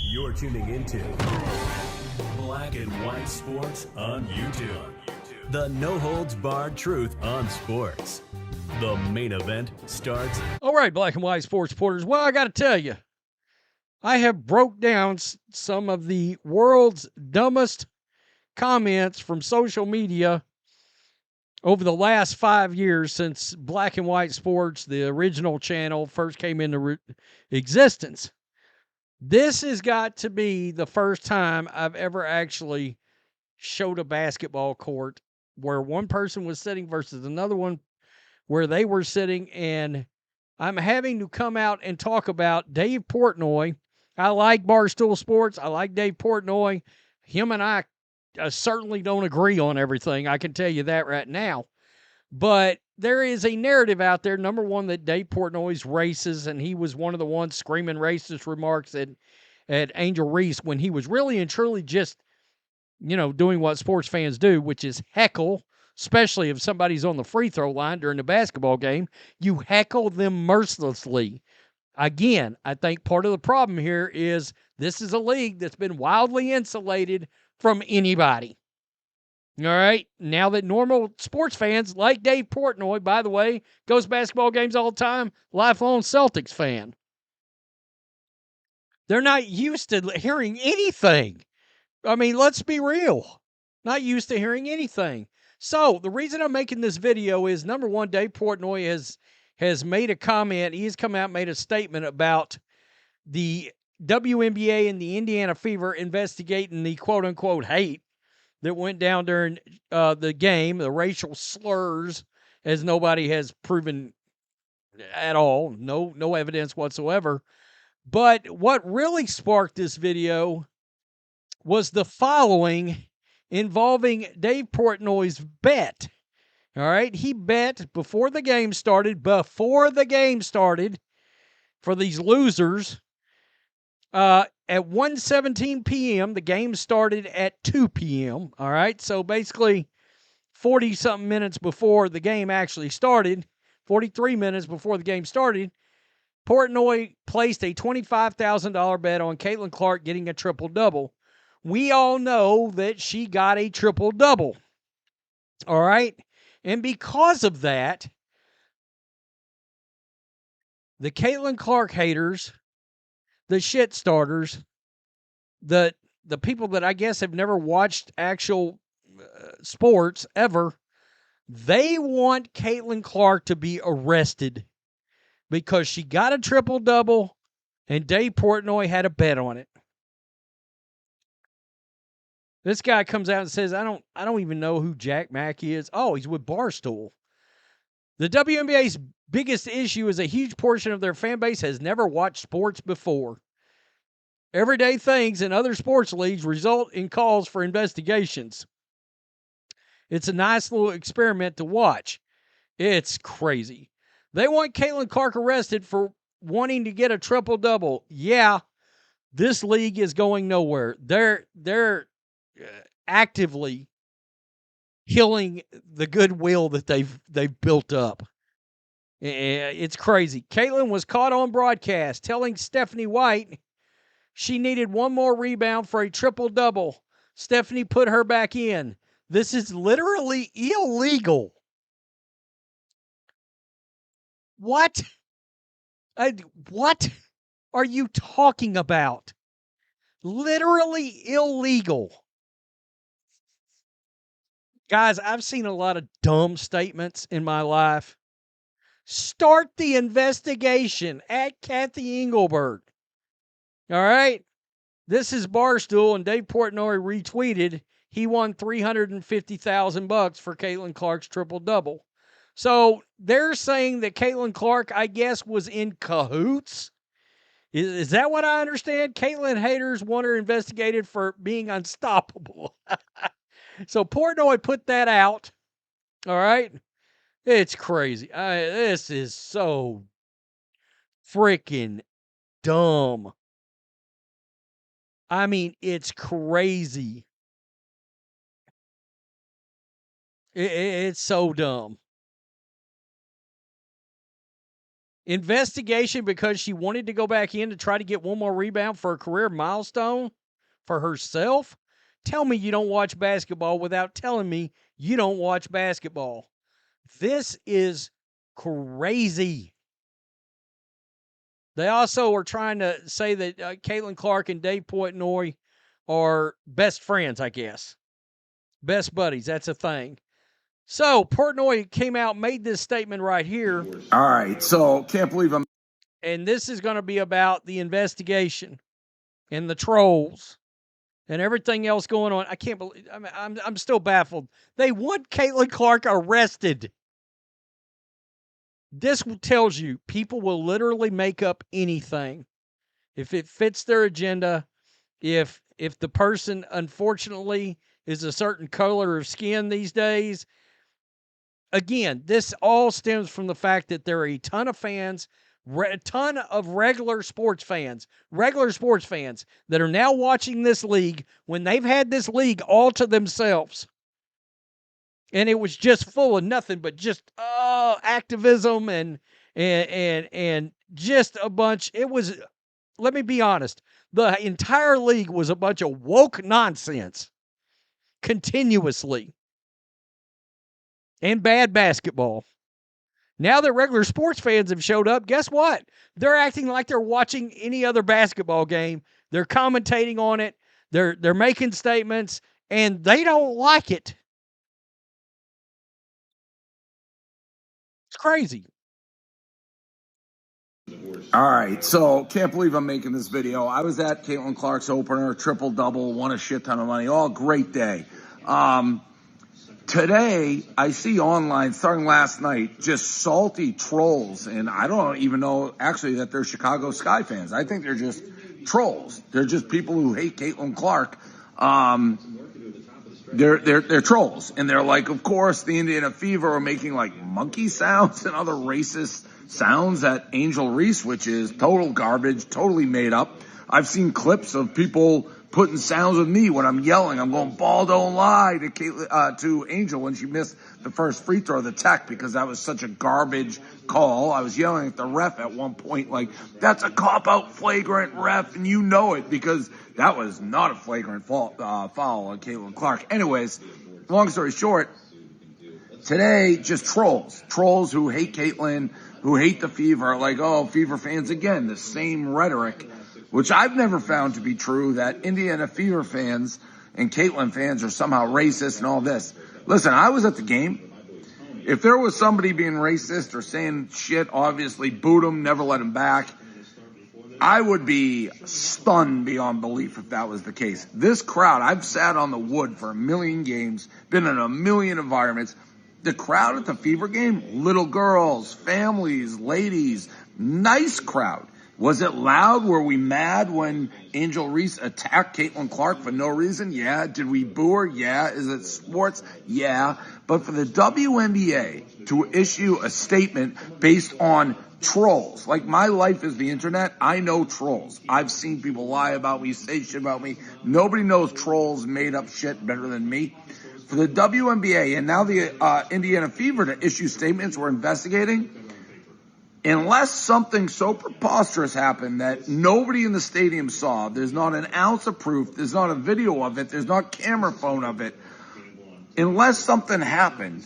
You're tuning into Black and White Sports on YouTube. The no-holds-barred truth on sports. The main event starts. All right, Black and White Sports supporters. Well, I got to tell you, I have broke down some of the world's dumbest comments from social media over the last 5 years since Black and White Sports, the original channel, first came into existence. This has got to be the first time I've ever actually showed a basketball court where one person was sitting versus another one where they were sitting, and I'm having to come out and talk about Dave Portnoy. I like Barstool Sports. I like Dave Portnoy. Him and I certainly don't agree on everything. I can tell you that right now. But there is a narrative out there, number one, that Dave Portnoy's racist, and he was one of the ones screaming racist remarks at Angel Reese when he was really and truly just, doing what sports fans do, which is heckle, especially if somebody's on the free throw line during the basketball game. You heckle them mercilessly. Again, I think part of the problem here is this is a league that's been wildly insulated from anybody. All right. Now that normal sports fans like Dave Portnoy, by the way, goes to basketball games all the time, lifelong Celtics fan, they're not used to hearing anything. I mean, let's be real. Not used to hearing anything. So the reason I'm making this video is, number one, Dave Portnoy has made a comment. He's come out and made a statement about the WNBA and the Indiana Fever investigating the quote-unquote hate that went down during the game, the racial slurs, as nobody has proven at all. No evidence whatsoever. But what really sparked this video was the following involving Dave Portnoy's bet. All right, he bet before the game started, for these losers, at 1:17 p.m., the game started at 2 p.m., all right? So basically 40-something minutes before the game actually started, 43 minutes before the game started, Portnoy placed a $25,000 bet on Caitlin Clark getting a triple-double. We all know that she got a triple-double, all right? And because of that, the Caitlin Clark haters, the shit starters, the people that I guess have never watched actual sports ever, they want Caitlin Clark to be arrested because she got a triple-double and Dave Portnoy had a bet on it. This guy comes out and says, I don't even know who Jack Mackey is. Oh, he's with Barstool. The WNBA's biggest issue is a huge portion of their fan base has never watched sports before. Everyday things in other sports leagues result in calls for investigations. It's a nice little experiment to watch. It's crazy. They want Caitlin Clark arrested for wanting to get a triple-double. Yeah, this league is going nowhere. They're actively killing the goodwill that they've built up. It's crazy. Caitlin was caught on broadcast telling Stephanie White she needed one more rebound for a triple-double. Stephanie put her back in. This is literally illegal. What? What are you talking about? Literally illegal. Guys, I've seen a lot of dumb statements in my life. Start the investigation at Kathy Engelberg. All right? This is Barstool, and Dave Portnoy retweeted he won $350,000 for Caitlin Clark's triple-double. So they're saying that Caitlin Clark, I guess, was in cahoots. Is that what I understand? Caitlin haters want her investigated for being unstoppable. So Portnoy put that out. All right? It's crazy. This is so freaking dumb. I mean, it's crazy. It's so dumb. Investigation because she wanted to go back in to try to get one more rebound for a career milestone for herself? Tell me you don't watch basketball without telling me you don't watch basketball. This is crazy. They also are trying to say that Caitlin Clark and Dave Portnoy are best friends, I guess. Best buddies. That's a thing. So Portnoy came out, made this statement right here. All right, so can't believe I'm. And this is going to be about the investigation and the trolls and everything else going on. I can't believe. I'm still baffled. They want Caitlin Clark arrested. This tells you people will literally make up anything if it fits their agenda. If the person unfortunately is a certain color of skin these days. Again, this all stems from the fact that there are a ton of fans, a ton of regular sports fans that are now watching this league when they've had this league all to themselves. And it was just full of nothing but just activism and just a bunch. It was, let me be honest, the entire league was a bunch of woke nonsense continuously. And bad basketball. Now that regular sports fans have showed up, guess what? They're acting like they're watching any other basketball game. They're commentating on it. They're making statements, and they don't like it. It's crazy. All right, so can't believe I'm making this video. I was at Caitlin Clark's opener, triple double, won a shit ton of money. All great day. Today, I see online, starting last night, just salty trolls, and I don't even know actually that they're Chicago Sky fans. I think they're just trolls. They're just people who hate Caitlin Clark. They're trolls, and they're like, of course, the Indiana Fever are making like monkey sounds and other racist sounds at Angel Reese, which is total garbage, totally made up. I've seen clips of people putting sounds with me when I'm yelling. I'm going, ball don't lie to Angel when she missed the first free throw of the tech because that was such a garbage call. I was yelling at the ref at one point like, that's a cop-out flagrant ref, and you know it because that was not a flagrant foul on Caitlin Clark. Anyways, long story short, today, just trolls who hate Caitlin, who hate the Fever, like, oh, Fever fans again, the same rhetoric, which I've never found to be true, that Indiana Fever fans and Caitlin fans are somehow racist and all this. Listen, I was at the game. If there was somebody being racist or saying shit, obviously boot him, never let him back. I would be stunned beyond belief if that was the case. This crowd, I've sat on the wood for a million games, been in a million environments. The crowd at the Fever game, little girls, families, ladies, nice crowd. Was it loud? Were we mad when Angel Reese attacked Caitlin Clark for no reason? Yeah. Did we boo her? Yeah. Is it sports? Yeah. But for the WNBA to issue a statement based on trolls, like my life is the internet, I know trolls. I've seen people lie about me, say shit about me. Nobody knows trolls made up shit better than me. For the WNBA and now the Indiana Fever to issue statements we're investigating, unless something so preposterous happened that nobody in the stadium saw, there's not an ounce of proof, there's not a video of it, there's not camera phone of it, unless something happened,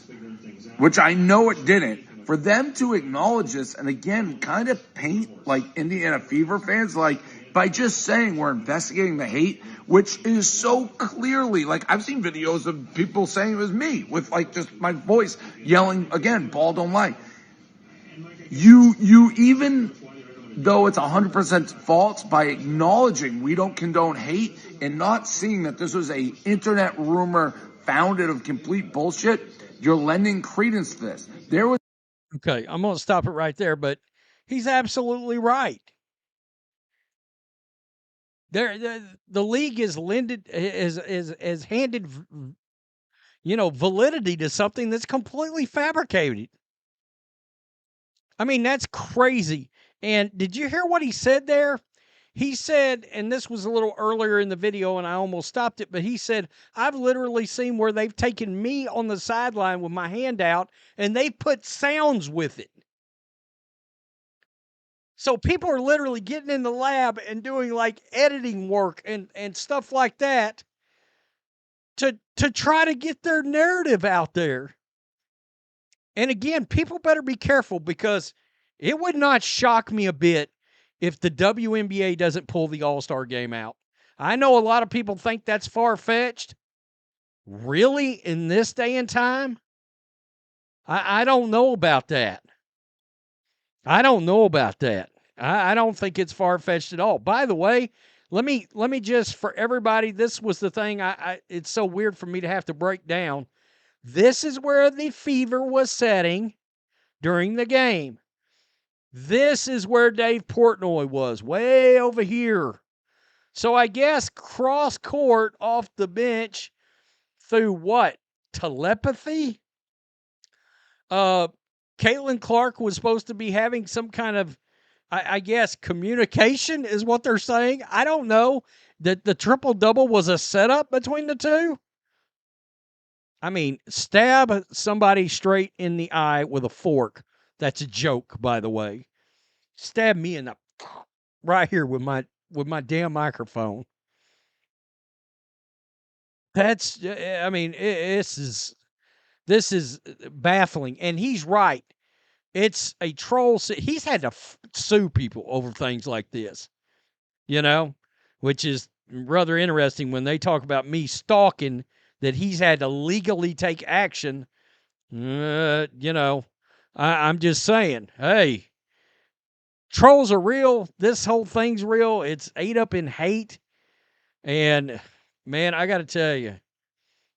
which I know it didn't, for them to acknowledge this and again kind of paint like Indiana Fever fans, like by just saying we're investigating the hate, which is so clearly, like I've seen videos of people saying it was me with like just my voice yelling again, ball don't lie. You even though it's 100% false, by acknowledging we don't condone hate and not seeing that this was a internet rumor founded of complete bullshit, you're lending credence to this. Okay, I'm going to stop it right there, but he's absolutely right. The league is handed, validity to something that's completely fabricated. I mean, that's crazy. And did you hear what he said there? He said, and this was a little earlier in the video and I almost stopped it, but he said, I've literally seen where they've taken me on the sideline with my hand out and they put sounds with it. So people are literally getting in the lab and doing like editing work and stuff like that to try to get their narrative out there. And again, people better be careful, because it would not shock me a bit if the WNBA doesn't pull the All-Star game out. I know a lot of people think that's far-fetched. Really? In this day and time? I don't know about that. I don't know about that. I don't think it's far-fetched at all. By the way, let me just, for everybody, this was the thing it's so weird for me to have to break down. This is where the fever was setting during the game. This is where Dave Portnoy was, way over here. So I guess cross court off the bench through what? Telepathy? Caitlin Clark was supposed to be having some kind of, I guess, communication is what they're saying. I don't know. That the triple-double was a setup between the two? I mean, stab somebody straight in the eye with a fork. That's a joke, by the way. Stab me in the right here with my damn microphone. That's, I mean, this is baffling, and he's right. It's a troll. He's had to sue people over things like this, which is rather interesting when they talk about me stalking, that he's had to legally take action. I'm just saying, hey, trolls are real. This whole thing's real. It's ate up in hate. And, man, I got to tell you,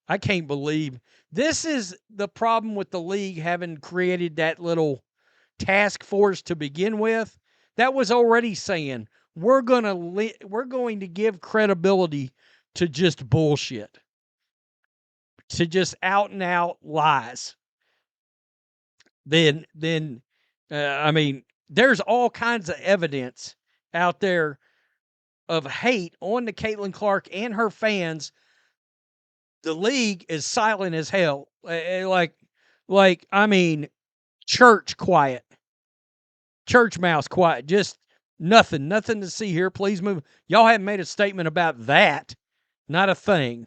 I can't believe this is the problem with the league having created that little task force to begin with. That was already saying we're going to give credibility to just bullshit, to just out and out lies. Then I mean, there's all kinds of evidence out there of hate on the Caitlin Clark and her fans. The league is silent as hell. I mean, church quiet. Church mouse quiet. Just nothing to see here. Please move. Y'all haven't made a statement about that. Not a thing.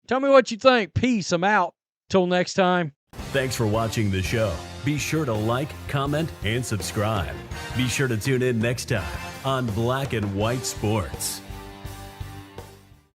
Tell me what you think. Peace. I'm out. Till next time. Thanks for watching the show. Be sure to like, comment, and subscribe. Be sure to tune in next time on Black and White Sports.